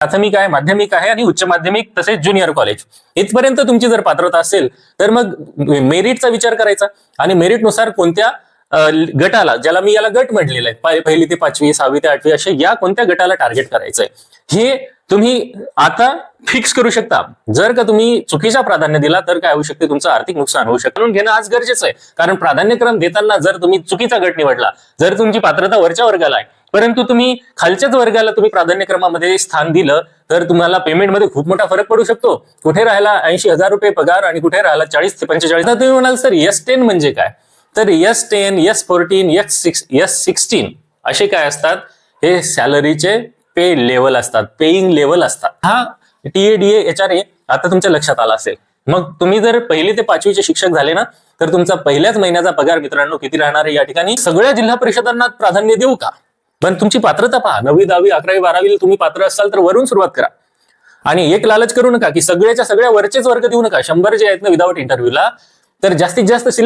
प्राथमिक आहे, माध्यमिक आहे आणि उच्च माध्यमिक तसेच ज्युनियर कॉलेज इथपर्यंत तुमची जर पात्रता असेल तर मग मेरिटचा विचार करायचा आणि मेरिटनुसार कोणत्या गटाला, ज्याला मी याला गट म्हटलेलं आहे, पहिली ते पाचवी, सहावी ते आठवी असे या कोणत्या गटाला टार्गेट करायचंय हे तुम्ही आता फिक्स करू शकता. जर का तुम्ही चुकीचा प्राधान्य दिला तर काय होऊ शकते, तुमचं आर्थिक नुकसान होऊ शकते. म्हणून घेणं आज गरजेचं आहे, कारण प्राधान्यक्रम देताना जर तुम्ही चुकीचा गट निवडला, जर तुमची पात्रता वरच्या वर्गाला आहे परंतु तुम्ही खालच्याच वर्गाला तुम्ही प्राधान्यक्रमामध्ये स्थान दिलं तर तुम्हाला पेमेंटमध्ये खूप मोठा फरक पडू शकतो. कुठे राहिला 80,000 रुपये पगार आणि कुठे राहिला 40 ते 45. आता तुम्ही म्हणाल सर S10 म्हणजे काय, तर S10, S14, S16 असे काय असतात, हे सॅलरीचे पे लेवल असतात, पेईंग लेवल असतात. हा TA, DA, HRA आता तुमच्या लक्षात आला असेल. मग तुम्ही जर पहिली ते पाचवीचे शिक्षक झाले ना तर तुमचा पहिल्याच महिन्याचा पगार मित्रांनो किती राहणार आहे या ठिकाणी. सगळ्या जिल्हा परिषदांना प्राधान्य देऊ का, पण तुमची पात्रता पहा. 9वी, 10वी, 11वी, 12वी तुम्ही पात्र असाल तर वरून सुरुवात करा आणि एक लालच करू नका की सगळ्याच्या सगळ्या वरचेच वर्ग देऊ नका. 100 जे आहेत ना विदाउट इंटरव्ह्यूला, तर जास्तीत जास्त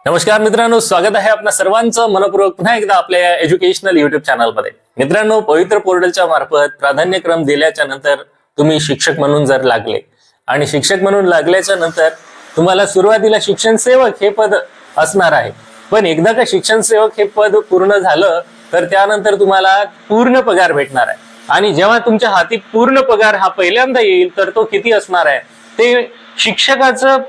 नमस्कार मित्रांनो, स्वागत आहे आपल्या सर्वांचं मनपूर्वक पुन्हा एकदा आपल्या एज्युकेशनल युट्यूब चॅनलमध्ये. मित्रांनो, पवित्र पोर्टलच्या मार्फत प्राधान्यक्रम दिल्याच्या नंतर तुम्ही शिक्षक म्हणून जर लागले आणि शिक्षक म्हणून लागल्याच्या नंतर तुम्हाला सुरुवातीला शिक्षण सेवक हे पद असणार आहे, पण एकदा का शिक्षण सेवक हे पद पूर्ण झालं तर त्यानंतर तुम्हाला पूर्ण पगार भेटणार आहे. आणि जेव्हा तुमच्या हाती पूर्ण पगार हा पहिल्यांदा येईल तर तो किती असणार आहे, ते शिक्षकाचं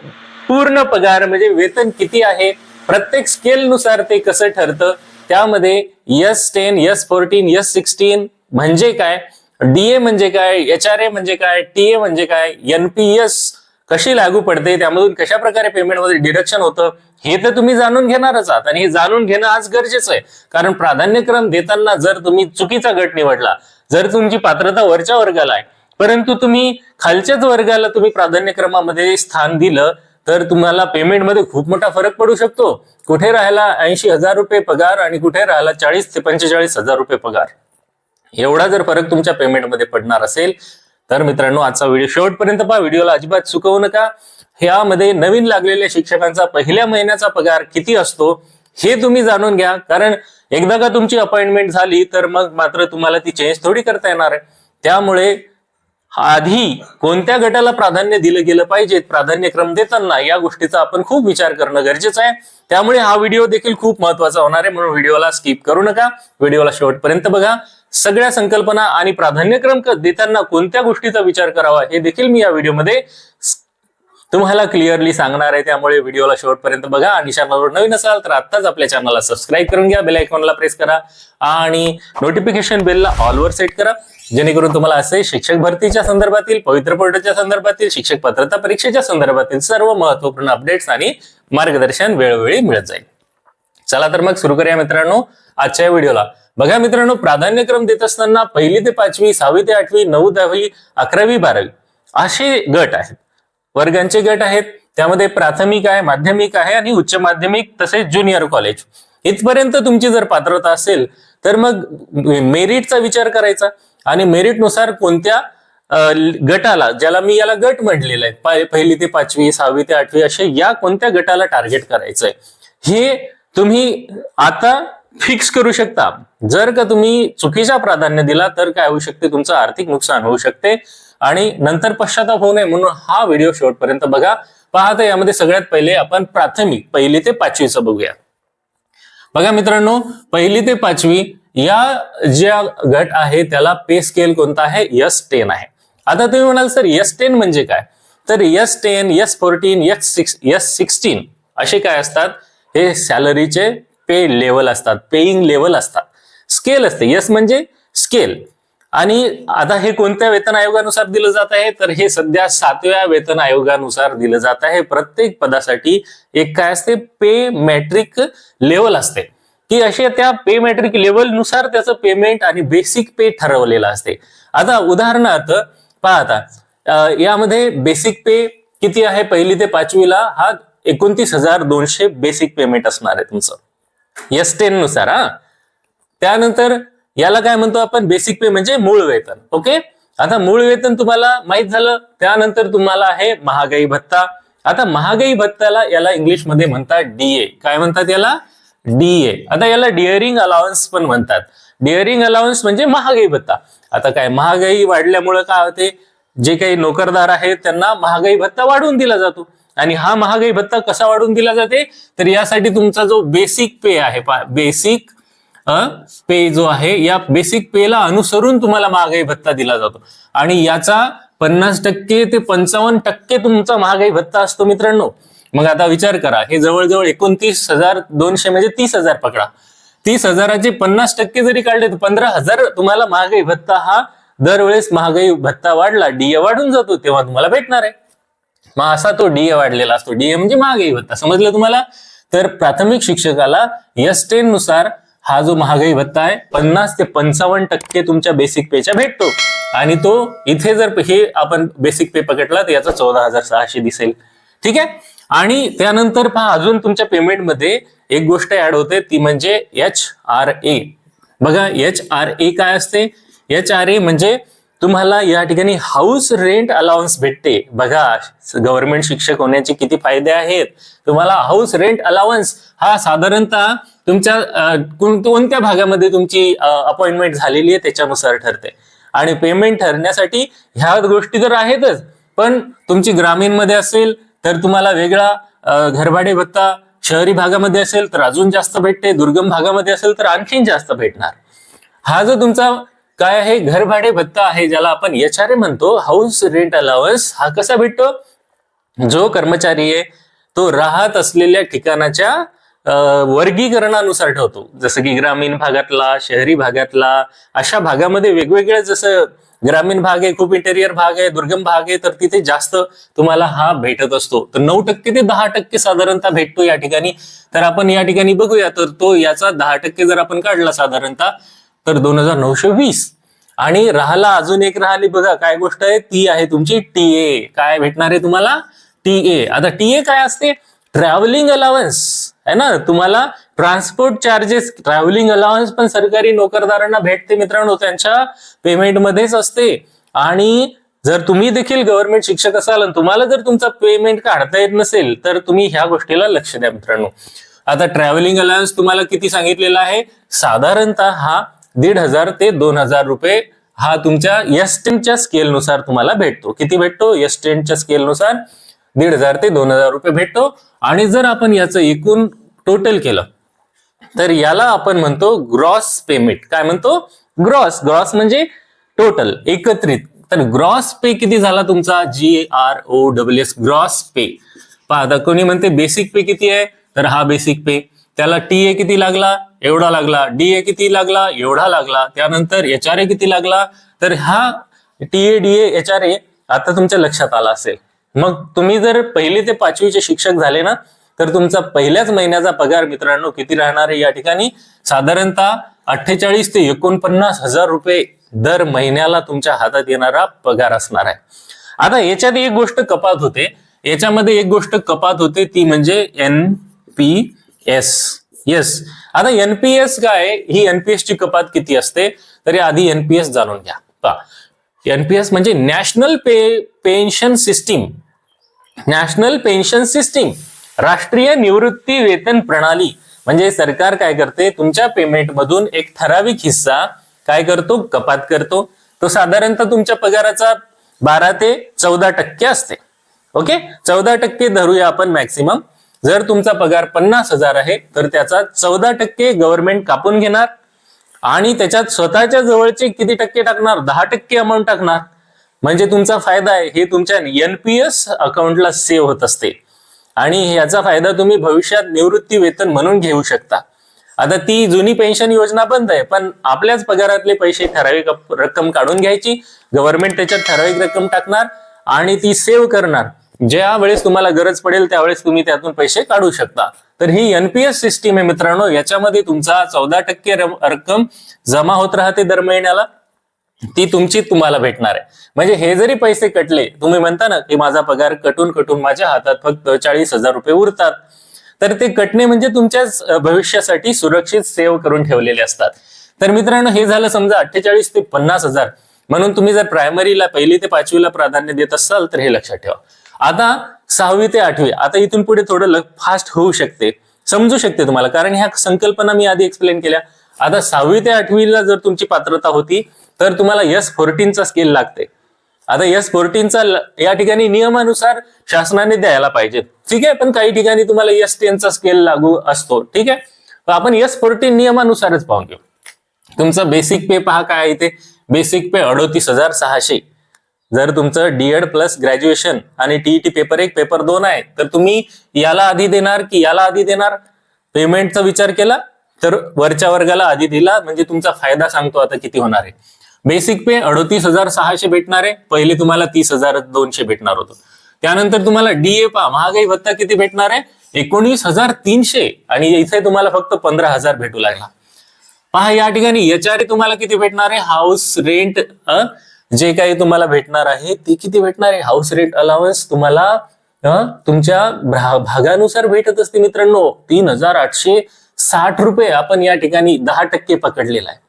पूर्ण पगार म्हणजे वेतन किती आहे, प्रत्येक स्केलनुसार ते कसं ठरतं, त्यामध्ये S10, S14, S16 म्हणजे काय, DA म्हणजे काय, HRA म्हणजे काय, TA म्हणजे काय, NPS कशी लागू पडते, त्यामधून कशा प्रकारे पेमेंटमध्ये डिडक्शन होतं हे तर तुम्ही जाणून घेणारच आहात. आणि हे जाणून घेणं आज गरजेचं आहे, कारण प्राधान्यक्रम देताना जर तुम्ही चुकीचा गट निवडला, जर तुमची पात्रता वरच्या वर्गाला आहे परंतु तुम्ही खालच्याच वर्गाला तुम्ही प्राधान्यक्रमामध्ये स्थान दिलं तर तुम्हाला पेमेंटमध्ये खूप मोठा फरक पडू शकतो. कुठे राहिला 80,000 रुपये पगार आणि कुठे राहिला 40 ते 45,000 रुपये पगार. एवढा जर फरक तुमच्या पेमेंटमध्ये पडणार असेल तर मित्रांनो आजचा व्हिडिओ शेवटपर्यंत पहा. व्हिडिओला अजिबात चुकवू नका. ह्यामध्ये नवीन लागलेल्या शिक्षकांचा पहिल्या महिन्याचा पगार किती असतो हे तुम्ही जाणून घ्या, कारण एकदा का तुमची अपॉइंटमेंट झाली तर मग मात्र तुम्हाला ती चेंज थोडी करता येणार आहे. त्यामुळे आधी कोणत्या गटाला प्राधान्य दिलं गेलं पाहिजे प्राधान्यक्रम देताना या गोष्टीचा आपण खूप विचार करणं गरजेचं आहे. त्यामुळे हा व्हिडिओ देखील खूप महत्वाचा होणार आहे, म्हणून व्हिडिओला स्किप करू नका, व्हिडिओला शेवटपर्यंत बघा. सगळ्या संकल्पना आणि प्राधान्यक्रम देताना कोणत्या गोष्टीचा विचार करावा हे देखील मी या व्हिडिओमध्ये तुम्हाला क्लिअरली सांगणार आहे. त्यामुळे व्हिडिओला शेवटपर्यंत बघा आणि चॅनलवर नवीन असाल तर आत्ताच आपल्या चॅनलला सबस्क्राईब करून घ्या, बेल आयकॉनला प्रेस करा आणि नोटिफिकेशन बेलला ऑलवर सेट करा, जेणेकरून तुम्हाला असे शिक्षक भरतीच्या संदर्भातील, पवित्र पोर्टलच्या संदर्भातील, शिक्षक पात्रता परीक्षेच्या संदर्भातील सर्व महत्वपूर्ण अपडेट्स आणि मार्गदर्शन वेळोवेळी मिळत जाईल. चला तर मग सुरू करूया मित्रांनो आजच्या व्हिडिओला. बघा मित्रांनो, प्राधान्यक्रम देत असताना पहिली ते पाचवी, 6वी ते 8वी, 9वी, 10वी, 11वी, 12वी असे गट आहेत, वर्गांचे गट आहेत. त्यामध्ये प्राथमिक आहे, माध्यमिक आहे आणि उच्च माध्यमिक तसेच ज्युनियर कॉलेज इथपर्यंत तुमची जर पात्रता असेल तर मग मेरिटचा विचार करायचा आणि मेरिटनुसार कोणत्या गटाला, ज्याला मी याला गट म्हटलेलं आहे, पहिली ते पाचवी, 6वी ते 8वी असे या कोणत्या गटाला टार्गेट करायचंय हे तुम्ही आता फिक्स करू शकता. जर का तुम्ही चुकीचा प्राधान्य दिला तर काय होऊ शकते, तुमचं आर्थिक नुकसान होऊ शकते आणि नंतर पश्चाताप होऊ नये म्हणून हा व्हिडिओ शेवटपर्यंत बघा. पाहता यामध्ये सगळ्यात पहिले आपण प्राथमिक पहिली ते पाचवीचं बघूया. बघा मित्रांनो, पहिली ते पाचवी या ज्या गट आहे त्याला पे स्केल कोणता आहे, S10 आहे. आता तुम्ही म्हणाल सर S10 म्हणजे काय, तर S10, S14, S16 असे काय असतात, हे सॅलरीचे पे लेवल असतात, पेईंग लेवल असतात. स्केल असते, S म्हणजे स्केल. आणि आता हे कोणत्या वेतन आयोगानुसार दिलं जात आहे, तर हे सध्या 7व्या वेतन आयोगानुसार दिलं जात आहे. प्रत्येक पदासाठी एक काय असते, पे मॅट्रिक लेवल असते, की असे त्या पे मॅट्रिक लेवल नुसार त्याचं पेमेंट आणि बेसिक पे ठरवलेलं असते. आता उदाहरणार्थ पहा, आता यामध्ये बेसिक पे किती आहे, पहिली ते पाचवीला हा 29,200 बेसिक पेमेंट असणार आहे तुमचं S10 नुसार. त्यानंतर याला काय म्हणतो आपण, बेसिक पे म्हणजे मूळ वेतन. ओके, आता मूळ वेतन तुम्हाला माहित झालं. त्यानंतर तुम्हाला आहे महागाई भत्ता. आता महागाई भत्त्याला याला इंग्लिशमध्ये म्हणतात DA. काय म्हणतात याला, DA. आता याला डिअरिंग अलाउन्स पण म्हणतात. डिअरिंग अलाउन्स म्हणजे महागाई भत्ता. आता काय महागाई वाढल्यामुळे काय होते, जे काही नोकरदार आहेत त्यांना महागाई भत्ता वाढवून दिला जातो. आणि हा महागाई भत्ता कसा वाढवून दिला जाते, तर यासाठी तुमचा जो बेसिक पे आहे, बेसिक पे जो आहे, या बेसिक पेला अनुसरून तुम्हाला महागाई भत्ता दिला जातो. आणि याचा 50% ते 55% तुमचा महागाई भत्ता असतो मित्रांनो. मग आता विचार करा, हे जवळजवळ 29,200 म्हणजे 30,000 पकडा. 30,000चे 50% जरी काढले तर 15,000 तुम्हाला महागाई भत्ता हा दरवेळेस महागाई भत्ता वाढला, डीए वाढून जातो तेव्हा तुम्हाला भेटणार आहे. मग असा तो डीए वाढलेला असतो. डीए म्हणजे महागाई भत्ता. समजलं तुम्हाला? तर प्राथमिक शिक्षकाला S10 नुसार हा जो महागाई भत्ता आहे 50 ते 55% तुमच्या बेसिक पेच्या भेटतो. आणि तो इथे जर हे आपण बेसिक पे पकडला तर याचा 14,600 दिसेल. ठीक आहे. आणि त्यानंतर पहा अजून तुमच्या पेमेंटमध्ये एक गोष्ट ऍड होते, ती म्हणजे HRA. बघा HRA काय असते? HRA म्हणजे तुम्हाला या ठिकाणी हाऊस रेंट अलाउन्स भेटते. बघा गव्हर्नमेंट शिक्षक होण्याचे किती फायदे आहेत. तुम्हाला हाऊस रेंट अलाउन्स हा साधारणतः तुमच्या कोणत्या भागामध्ये तुमची अपॉइंटमेंट झालेली आहे त्याच्यानुसार ठरते. आणि पेमेंट ठरण्यासाठी ह्या गोष्टी तर आहेतच, पण तुमची ग्रामीण मध्ये असेल तर तुम्हाला वेगळा घरभाडे भत्ता, शहरी भागामध्ये असेल तर अजून जास्त भेटते, दुर्गम भागामध्ये असेल तर आणखीन जास्त भेटणार. हा जो तुमचा काय आहे घरभाडे भत्ता आहे, ज्याला आपण HRA म्हणतो, हाऊस रेंट अलाउन्स, हा कसा भेटतो? जो कर्मचारी आहे तो राहत असलेल्या ठिकाणाच्या वर्गीकरणानुसार ठेवतो. जसं की ग्रामीण भागातला, शहरी भागातला, अशा भागामध्ये वेगवेगळे, जसं ग्रामीण भाग आहे, खूप इंटेरियर भाग आहे, दुर्गम भाग आहे, तर तिथे जास्त तुम्हाला हा भेटत असतो. तर 9% ते 10% साधारणतः भेटतो या ठिकाणी. तर आपण या ठिकाणी बघूया, तर तो याचा 10% जर आपण काढला साधारणतः तर 2,920. आणि अजून एक राहिली बघा काय गोष्ट आहे, ती आहे तुमची टीए. काय भेटणार आहे तुम्हाला? टीए. आता टीए काय असते? ट्रॅव्हलिंग अलाउन्स आहे ना. तुम्हाला ट्रान्सपोर्ट चार्जेस, ट्रॅव्हलिंग अलाउन्स पण सरकारी नोकरदारांना भेटते मित्रांनो, त्यांच्या पेमेंटमध्येच असते. आणि जर तुम्ही देखील गव्हर्नमेंट शिक्षक असाल आणि तुम्हाला जर तुमचा पेमेंट काढता येत नसेल तर तुम्ही ह्या गोष्टीला लक्ष द्या मित्रांनो. आता ट्रॅव्हलिंग अलाउन्स तुम्हाला किती सांगितलेला आहे? साधारणतः हा 1,500 ते 2,000 रुपये हा तुमच्या S10च्या स्केलनुसार तुम्हाला भेटतो. किती भेटतो? S10च्या स्केलनुसार 1,500 ते 2,000 रुपये भेटतो. आणि जर आपण याचं एकूण टोटल केलं तर याला आपण म्हणतो ग्रॉस पेमेंट. काय म्हणतो? ग्रॉस. ग्रॉस म्हणजे टोटल, एकत्रित. तर ग्रॉस पे किती झाला तुमचा? GROSS, ग्रॉस पे. पहा आता कोणी म्हणते बेसिक पे किती आहे, तर हा बेसिक पे. त्याला टीए किती लागला? एवढा लागला. डीए किती लागला? एवढा लागला. त्यानंतर HRA किती लागला? तर हा टीए, डीए, HRA आता तुमच्या लक्षात आला असेल. मग तुम्ही जर 1ली ते 5वीचे शिक्षक झाले ना, तर तुमचा पहिल्याच महिन्याचा पगार मित्रांनो किती राहणार आहे या ठिकाणी? साधारणतः 48 ते 49,000 रुपये दर महिन्याला तुमच्या हातात येणारा पगार असणार आहे. आता याच्यात एक गोष्ट कपात होते, याच्यामध्ये एक गोष्ट कपात होते, ती म्हणजे NPS. येस. आता NPS काय? ही NPS ची कपात किती असते? तरी आधी NPS जाणून घ्या. पहा, NPS म्हणजे national pension system. National pension system, राष्ट्रीय निवृत्ती वेतन प्रणाली. म्हणजे सरकार काय करते? तुमच्या पेमेंट मधून एक ठराविक हिस्सा काय करतो? कपात करतो. तो साधारणतः तुमच्या पगाराचा 12 ते 14% असते. ओके, 14% धरूया आपण मॅक्सिमम. जर तुमचा पगार 50,000 आहे तर त्याचा 14% गव्हर्नमेंट कापून घेणार आणि त्याच्यात स्वतःच्या जवळचे किती टक्के टाकणार? 10% अमाऊंट टाकणार. म्हणजे तुमचा फायदा आहे हे तुमच्या NPS अकाउंटला सेव्ह होत असते. आणि याचा फायदा तुम्ही भविष्यात निवृत्ती वेतन म्हणून घेऊ शकता. आता ती जुनी पेन्शन योजना बंद आहे, पण आपल्याच पगारातले पैसे ठराविक रक्कम काढून घ्यायची, गव्हर्नमेंट त्याच्यात ठराविक रक्कम टाकणार आणि ती सेव्ह करणार. ज्या वेळेस तुम्हाला गरज पडेल त्यावेळेस तुम्ही त्यातून पैसे काढू शकता. तर ही NPS सिस्टीम आहे मित्रांनो. याच्यामध्ये तुमचा 14% रक्कम जमा होत राहते दर महिन्याला, ती तुमची तुम्हाला भेटणार आहे. म्हणजे हे जरी पैसे कटले, तुम्ही म्हणता ना की माझा पगार कटून माझ्या हातात फक्त 40,000 रुपये उरतात, तर ते कटणे म्हणजे तुमच्याच भविष्यासाठी सुरक्षित सेव्ह करून ठेवलेले असतात. तर मित्रांनो हे झालं समजा 48 ते 50,000. म्हणून तुम्ही जर प्रायमरीला 1ली ते 5वीला प्राधान्य देत असाल तर हे लक्षात ठेवा. आता 6वी ते 8वी, आता इथून पुढे थोडं फास्ट होऊ शकते, समजू शकते तुम्हाला, कारण ह्या संकल्पना मी आधी एक्सप्लेन केल्या. आता 6वी ते 8वीला जर तुमची पात्रता होती तर तुम्हाला S14चा स्केल लागते. आता S14चा या ठिकाणी नियमानुसार शासनाने द्यायला पाहिजे, ठीक आहे. पण काही ठिकाणी तुम्हाला S10चा स्केल लागू असतो, ठीक आहे. तर आपण S14 नियमानुसारच पाहून घेऊ. तुमचा बेसिक पे पहा काय इथे, बेसिक पे 38,600. जर तुमचं डीएड प्लस ग्रॅज्युएशन आणि टीईटी पेपर 1 पेपर 2 आहे तर तुम्ही याला आधी देणार की याला आधी देणार, पेमेंटचा विचार केला तर वरच्या वर्गाला आधी दिला म्हणजे तुमचा फायदा सांगतो आता किती होणार आहे. बेसिक पे 38,600 भेटणार आहे, पहिले तुम्हाला 30,200 भेटणार होतं. त्यानंतर तुम्हाला डीए पहा, महागाई भत्ता किती भेटणार आहे, 19,300 आणि इथे तुम्हाला फक्त 15,000 भेटू लागला. पहा या ठिकाणी एचआरए तुम्हाला किती भेटणार आहे, हाऊस रेंट जे काही तुम्हाला भेटणार आहे ते किती भेटणार आहे, हाऊस रेंट अलाउन्स तुम्हाला तुमच्या भागानुसार भेटत असते मित्रांनो, 3,860 रुपये आपण या ठिकाणी 10% पकडलेला आहे.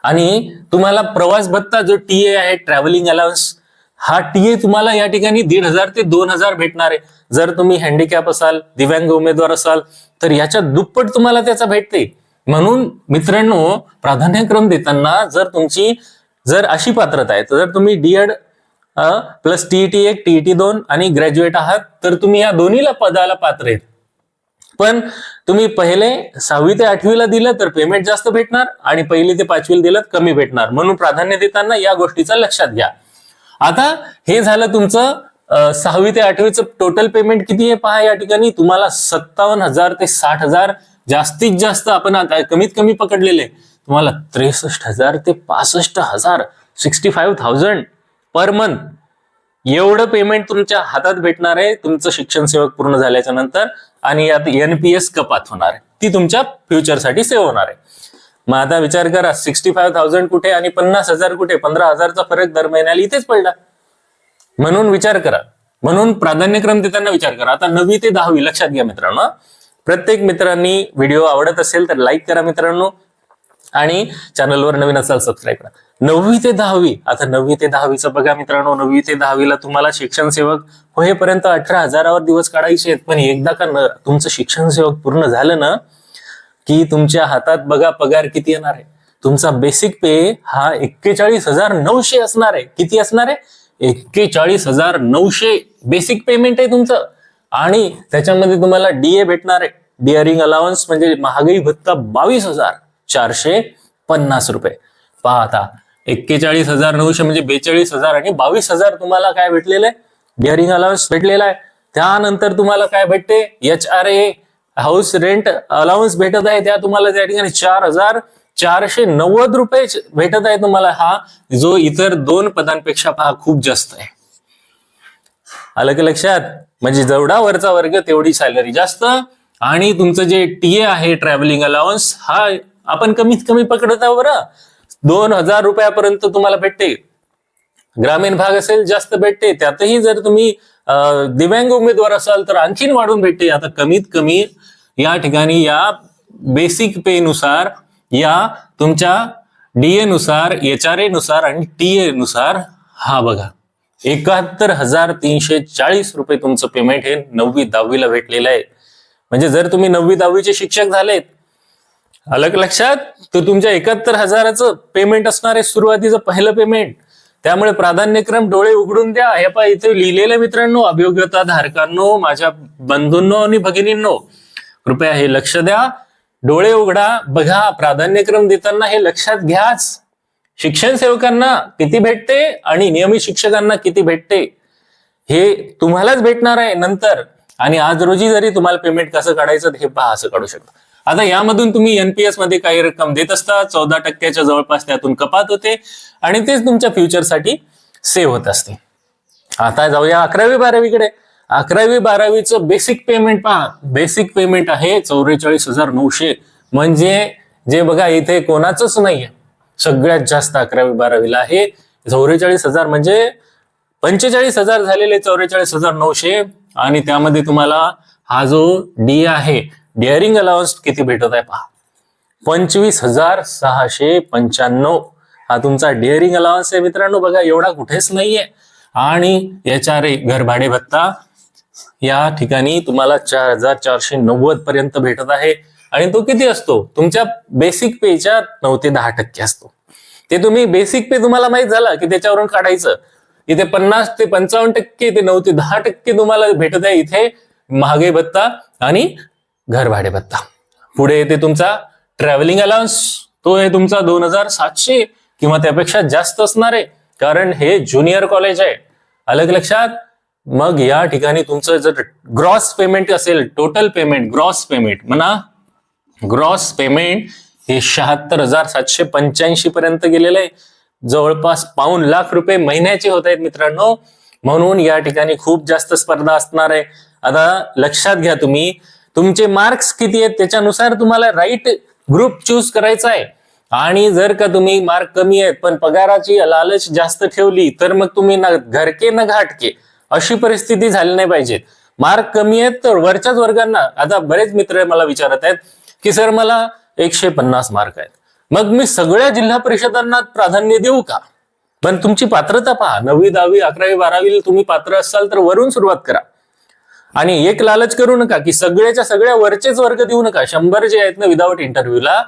आणि तुम्हाला प्रवास भत्ता जो टीए आहे, ट्रॅव्हलिंग अलाउन्स, हा टीए तुम्हाला या ठिकाणी 1,500 ते 2,000 भेटणार आहे. जर तुम्ही हँडिकॅप असाल, दिव्यांग उमेदवार असाल तर याच्या दुप्पट तुम्हाला त्याचा भेटते. म्हणून मित्रांनो, प्राधान्यक्रम देताना जर अशी पात्रता आहे तर जर तुम्ही डीएड प्लस टीईटी 1, टीईटी 2 आणि ग्रॅज्युएट आहात तर तुम्ही या दोन्हीला पदाला पात्र आहेत. पण तुम्ही पहिले 6वी ते 8वीला दिलं तर पेमेंट जास्त भेटणार आणि 1ली ते 5वीला दिलं कमी भेटणार. म्हणून प्राधान्य देताना या गोष्टीचा लक्षात घ्या. आता हे झालं तुमचं 6वी ते 8वीचं टोटल पेमेंट किती आहे पहा. या ठिकाणी तुम्हाला 57,000 ते 60,000 जास्तीत जास्त आपण कमीत कमी पकडलेले, तुम्हाला 63,000 ते 65,000 65,000 पर मंथ एवढं पेमेंट तुमच्या हातात भेटणार आहे तुमचं शिक्षण सेवक पूर्ण झाल्याच्या नंतर. आणि यात एनपीएस कपात होणार आहे, ती तुमच्या फ्युचरसाठी सेव्ह होणार आहे. मग आता विचार करा, 65,000 कुठे आणि 50,000 कुठे, 15,000चा फरक दर महिन्याला इथेच पडला. म्हणून विचार करा, म्हणून प्राधान्यक्रम देताना विचार करा. आता 9वी ते 10वी लक्षात घ्या मित्रांनो. प्रत्येक मित्रांनी व्हिडिओ आवडत असेल तर लाईक करा मित्रांनो आणि चॅनलवर नवीन असाल सबस्क्राईब करा. 9वी ते 10वी, आता 9वी ते 10वीचं बघा मित्रांनो. 9वी ते 10वीला तुम्हाला शिक्षण सेवक होईपर्यंत 18,000वर दिवस काढायचे आहेत. पण एकदा का तुमचं शिक्षण सेवक पूर्ण झालं ना की तुमच्या हातात बघा पगार किती येणार आहे. तुमचा बेसिक पे हा 41,900 असणार आहे. किती असणार आहे, 41,900 बेसिक पेमेंट आहे तुमचं. आणि त्याच्यामध्ये तुम्हाला डीए भेटणार आहे, डिअरिंग अलाउन्स म्हणजे महागाई भत्ता 22,450 रुपये. पहा आता 41,900 म्हणजे 42,000 आणि 22,000 तुम्हाला काय भेटलेलं आहे, डिअरिंग अलाउन्स भेटलेला आहे. त्यानंतर तुम्हाला काय भेटते, एचआरए हाऊस रेंट अलाउन्स भेटत आहे, त्या तुम्हाला त्या ठिकाणी 4,490 रुपये भेटत आहे तुम्हाला. हा जो इतर 2 पदांपेक्षा पहा खूप जास्त आहे. आलं की लक्षात, म्हणजे जेवढा वरचा वर्ग तेवढी सॅलरी जास्त. आणि तुमचं जे टीए आहे ट्रॅव्हलिंग अलाउन्स, हा आपण कमीत कमी पकडत आहोत बरं, 2,000 रुपयापर्यंत तुम्हाला भेटते. ग्रामीण भाग असेल जास्त भेटते, त्यातही जर तुम्ही दिव्यांग उमेदवार असाल तर आणखीन वाढून भेटते. आता कमीत कमी या ठिकाणी या बेसिक पे नुसार, या तुमच्या डीए नुसार, एचआरए नुसार आणि टीए नुसार हा बघा 71,340 रुपये तुमचं पेमेंट हे 9वी 10वीला भेटलेलं आहे. म्हणजे जर तुम्ही 9वी 10वीचे शिक्षक झालेत, अलग लक्षात, तर तुमच्या 71,000चं पेमेंट असणार आहे सुरुवातीचं पहिलं पेमेंट. त्यामुळे प्राधान्यक्रम डोळे उघडून द्या. हे पहा इथे लिहिलेलं मित्रांनो, अभियोग्यता धारकांनो, माझ्या बंधूंनो आणि भगिनींनो, कृपया हे लक्ष द्या, डोळे उघडा, बघा. प्राधान्यक्रम देताना हे लक्षात घ्याच. शिक्षण सेवकांना किती भेटते आणि नियमित शिक्षकांना किती भेटते हे तुम्हालाच भेटणार आहे नंतर. आणि आज रोजी जरी तुम्हाला पेमेंट कसं काढायचं हे पहा, असं काढू शकता. आता यामधून तुम्ही एनपीएस मध्ये काही रक्कम देत असता, 14% जवळपास त्यातून कपात होते आणि तेच तुमच्या फ्युचरसाठी सेव्ह होत असते. आता जाऊया 11वी 12वीकडे. 11वी 12वीचं बेसिक पेमेंट पहा, बेसिक पेमेंट आहे 44,900. म्हणजे जे बघा इथे कोणाचंच नाहीये, सगळ्यात जास्त 11वी 12वीला आहे 44,000. म्हणजे 45,000 झालेले 44,900. आणि त्यामध्ये तुम्हाला हा जो डी आहे, डिअरिंग अलाउन्स किती भेटत आहे पहा, 25,695. हा तुमचा डिअरिंग अलाउन्स आहे मित्रांनो. बघा एवढा कुठेच नाहीये. आणि एचआरए घर भाडे भत्ता या ठिकाणी तुम्हाला 4,490 पर्यंत भेटत आहे. आणि तो किती असतो? तुमच्या बेसिक पेच्या 9 ते 10% असतो. ते तुम्ही बेसिक पे तुम्हाला माहित झालं की त्याच्यावरून काढायचं. इथे 50 ते 55%, ते 9 ते 10% तुम्हाला भेटत आहे इथे महागाई भत्ता आणि घर भाडे भत्ता. पुढे येते तुमचा ट्रॅव्हलिंग अलाउन्स, तो आहे तुमचा 2700 किंवा त्यापेक्षा जास्त असणार आहे, कारण हे ज्युनियर कॉलेज आहे. अलग लक्षात. मग या ठिकाणी तुमचं जर ग्रॉस पेमेंट असेल, टोटल पेमेंट, ग्रॉस पेमेंट म्हणा, ग्रॉस पेमेंट हे 76,785 पर्यंत गेलेलं आहे. जवळपास ₹1,00,000 महिन्याचे होत आहेत मित्रांनो. म्हणून या ठिकाणी खूप जास्त स्पर्धा असणार आहे. आता लक्षात घ्या, तुम्ही तुमचे मार्क्स किती आहेत त्याच्यानुसार तुम्हाला राईट ग्रुप चूज करायचा आहे. आणि जर का तुम्ही मार्क कमी आहेत पण पगाराची लालच जास्त ठेवली तर मग तुम्ही ना घरके ना घाटके अशी परिस्थिती झाली नाही पाहिजे. मार्क कमी आहेत तर वरच्याच वर्गांना, आता बरेच मित्र मला विचारत आहेत की सर मला 150 मार्क आहेत, मग मी सगळ्या जिल्हा परिषदांना प्राधान्य देऊ का? पण तुमची पात्रता पहा. 9वी 10वी 11वी 12वी तुम्ही पात्र असाल तर वरून सुरुवात करा. आणि एक लालच करू नका की सगळ्याच्या सगळ्या वरचेच वर्ग देऊ नका. 100 जे आहेत ना विदाउट इंटरव्ह्यूला,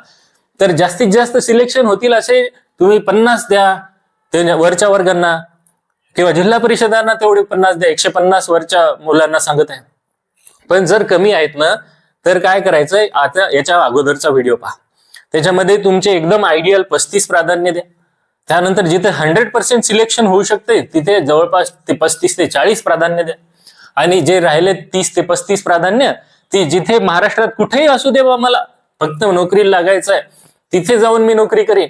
तर जास्तीत जास्त सिलेक्शन होतील असे तुम्ही 50 द्या वरच्या वर्गांना, किंवा जिल्हा परिषदांना तेवढे 50 द्या. 150 वरच्या मुलांना सांगत आहे. पण जर कमी आहेत ना तर काय करायचंय, आता याच्या अगोदरचा व्हिडिओ पहा, त्याच्यामध्ये तुमचे एकदम आयडियल 35 प्राधान्य द्या. त्यानंतर जिथे 100% सिलेक्शन होऊ शकते तिथे जवळपास 35 ते 40 प्राधान्य द्या. आणि जे राहिले 30 ते 35 प्राधान्य, ती जिथे महाराष्ट्रात कुठेही असू दे, मला फक्त नोकरीला लागायचं आहे, तिथे जाऊन मी नोकरी करेन,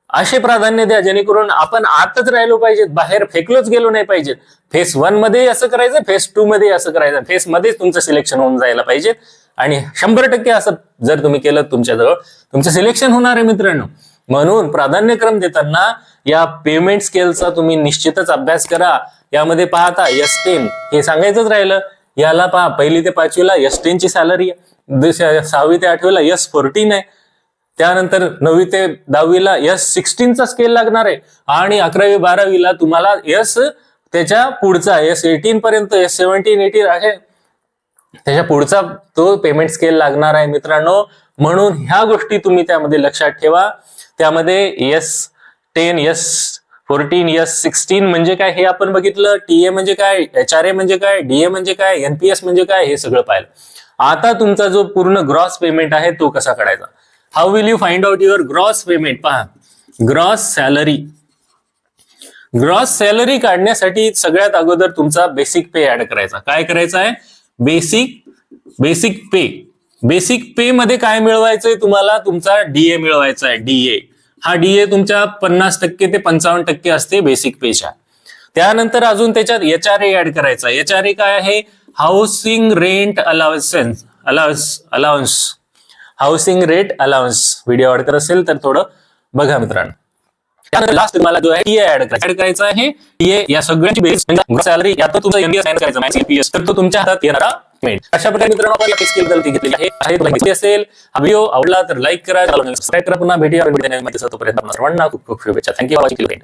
असे प्राधान्य द्या. जेणेकरून आपण आतच राहिलो पाहिजेत, बाहेर फेकलोच गेलो नाही पाहिजेत. फेस 1 मध्ये असं करायचं, फेस 2 मध्ये असं करायचं, फेस मध्येच तुमचं सिलेक्शन होऊन जायला पाहिजे. आणि 100% असं जर तुम्ही केलं तुमच्याजवळ तुमचं सिलेक्शन होणार आहे मित्रांनो. म्हणून प्राधान्यक्रम देताना या पेमेंट स्केलचा तुम्ही निश्चितच अभ्यास करा. यामध्ये पाहता S10 हे सांगायचंच राहिलं, याला पहा 1ली ते 5वीला S10 ची सॅलरी आहे, 6वी ते 8वीला S14 आहे, त्यानंतर 9वी ते 10वीला S16 चा स्केल लागणार आहे, आणि 11वी 12वीला तुम्हाला त्याच्या पुढचा S18 पर्यंत, S17 18 आहे त्याच्या पुढचा तो पेमेंट स्केल लागणार आहे मित्रांनो. म्हणून ह्या गोष्टी तुम्ही त्यामध्ये लक्षात ठेवा. त्यामध्ये S10, S14, S16 म्हणजे काय हे आपण बघितलं, TA म्हणजे काय, HRA म्हणजे काय, DA म्हणजे काय, NPS म्हणजे काय, हे सगळं पाहिलं. आता तुमचा जो पूर्ण ग्रॉस पेमेंट आहे तो कसा काढायचा? How will you find out your gross payment? पहा, ग्रॉस सॅलरी. ग्रॉस सॅलरी काढण्यासाठी सगळ्यात अगोदर तुमचा बेसिक पे ऍड करायचा. काय करायचा आहे? बेसिक पे. बेसिक पे मध्ये काय मिळवायचंय तुम्हाला? तुमचा DA मिळवायचा आहे. DA हा DA तुमच्या 50% ते 55% असते बेसिक पेच्या. त्यानंतर अजून त्याच्यात HRA ऍड करायचा. HRA काय आहे? Housing rent allowance. Housing rate allowance. Video आवडत असेल तर थोडं बघा मित्रांनो. त्यानंतर लास्ट तुम्हाला जो आहे TA ऍड करायचा आहे. TA या सगळ्यांची बेस म्हणजे सॅलरी यात तुमचा NPS साइन करायचा, NPS, तर तो तुमच्या हातात येणारा पेमेंट. अशा प्रकारे मित्रांनो आपण या स्किल गलती घेतलेली आहे. तुम्हाला असेल हा व्हिडिओ आवडला तर लाईक करा, सबस्क्राईब करा. पुन्हा भेटूया तोपर्यंत सर्वांना खूप खूप शुभेच्छा. Thank you for watching.